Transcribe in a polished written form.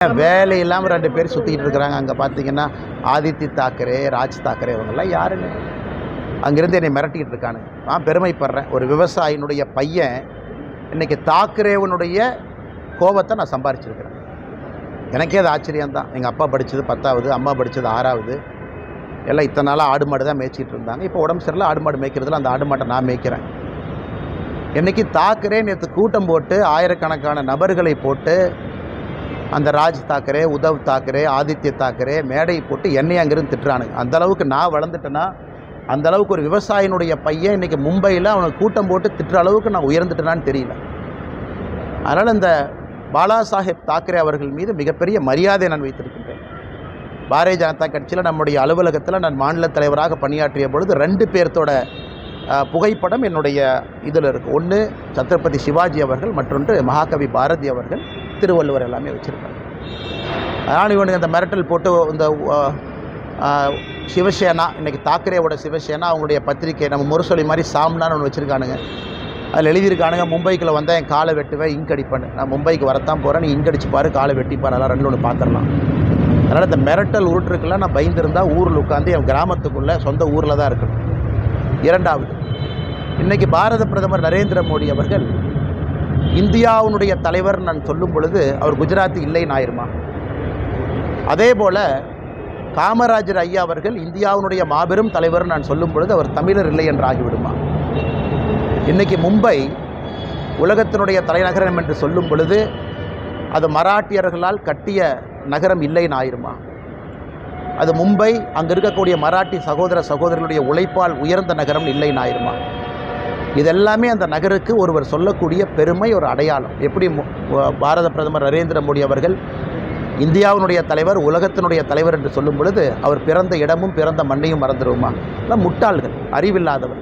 வேலை இல்லாமல் 2 பேர் சுற்றிக்கிட்டு இருக்கிறாங்க. அங்கே பார்த்தீங்கன்னா ஆதித்ய தாக்கரே, ராஜ் தாக்கரே இவங்கெல்லாம் யாருங்க? அங்கேருந்து என்னை மிரட்டிக்கிட்டு இருக்கானுங்க. நான் பெருமைப்படுறேன். ஒரு விவசாயினுடைய பையன் இன்றைக்கி தாக்கரேவனுடைய கோபத்தை நான் சம்பாரிச்சிருக்கிறேன். எனக்கே அது ஆச்சரியம்தான். எங்கள் அப்பா படித்தது 10வது, அம்மா படித்தது 6வது. எல்லாம் இத்தனை நாளாக ஆடு மாடு தான் மேய்ச்சிட்டு இருந்தாங்க. இப்போ உடம்பு சரியில்லை, ஆடு மாடு மேய்க்கிறதுல அந்த ஆடு மாட்டை நான் மேய்க்கிறேன். இன்றைக்கி தாக்கரே நேற்று கூட்டம் போட்டு ஆயிரக்கணக்கான நபர்களை போட்டு அந்த ராஜ் தாக்கரே, உத்தவ் தாக்கரே, ஆதித்ய தாக்கரே மேடை போட்டு என்னை அங்கேருந்து திட்டுறானுங்க. அந்தளவுக்கு நான் வளர்ந்துட்டேன்னா, அந்தளவுக்கு ஒரு விவசாயினுடைய பையன் இன்றைக்கி மும்பையில் அவனுக்கு கூட்டம் போட்டு திட்டுற அளவுக்கு நான் உயர்ந்துட்டேனான்னு தெரியல. அதனால் இந்த பாலா சாஹேப் தாக்கரே அவர்கள் மீது மிகப்பெரிய மரியாதை நான் வைத்திருக்கின்றேன். பாரதிய ஜனதா கட்சியில் நம்முடைய அலுவலகத்தில் நான் மாநில தலைவராக பணியாற்றிய பொழுது 2 பேர்த்தோட புகைப்படம் என்னுடைய இதில் இருக்குது. ஒன்று சத்ரபதி சிவாஜி அவர்கள், மற்றொன்று மகாகவி பாரதி அவர்கள், திருவள்ளுவர் எல்லாமே வச்சுருக்காங்க. அதனால் இவனுக்கு அந்த மிரட்டல் போட்டு இந்த சிவசேனா, இன்றைக்கி தாக்கரேவோட சிவசேனா அவங்களுடைய பத்திரிக்கை நம்ம முரசொலி மாதிரி சாம்னான்னு ஒன்று வச்சுருக்கானுங்க. அதில் எழுதியிருக்கானுங்க, மும்பைக்குள்ளே வந்தால் என் காலை வெட்டுவேன், இங்க் அடிப்பேன். நான் மும்பைக்கு வரத்தான் போகிறேன், நீ இங்க் அடிச்சுப்பார், காலை வெட்டிப்பார், அதெல்லாம் 2 ஒன்று பார்த்துடலாம். அதனால் இந்த மிரட்டல் உருட்டுருக்கெல்லாம் நான் பயந்துருந்தால் ஊரில் உட்காந்து என் கிராமத்துக்குள்ளே சொந்த ஊரில் தான் இருக்கணும். 2வது, இன்றைக்கி பாரத பிரதமர் நரேந்திர மோடி அவர்கள் இந்தியாவுடைய தலைவர் நான் சொல்லும் பொழுது அவர் குஜராத்தி இல்லைன்னு ஆயிருமா? அதே போல் காமராஜர் ஐயா அவர்கள் இந்தியாவுடைய மாபெரும் தலைவர் நான் சொல்லும் பொழுது அவர் தமிழர் இல்லை என்று ஆகிவிடுமா? இன்றைக்கி மும்பை உலகத்தினுடைய தலைநகரம் என்று சொல்லும் பொழுது அது மராட்டியர்களால் கட்டிய நகரம் இல்லைன்னு ஆயிருமா? அது மும்பை அங்கே இருக்கக்கூடிய மராட்டி சகோதர சகோதரர்களுடைய உழைப்பால் உயர்ந்த நகரம் இல்லைன்னு ஆயிருமா? இதெல்லாமே அந்த நகருக்கு ஒருவர் சொல்லக்கூடிய பெருமை, ஒரு அடையாளம். எப்படி பாரத பிரதமர் நரேந்திர மோடி அவர்கள் இந்தியாவினுடைய தலைவர், உலகத்தினுடைய தலைவர் என்று சொல்லும் பொழுது அவர் பிறந்த இடமும் பிறந்த மண்ணையும் மறந்துடுவோமா? முட்டாள்கள், அறிவில்லாதவர்.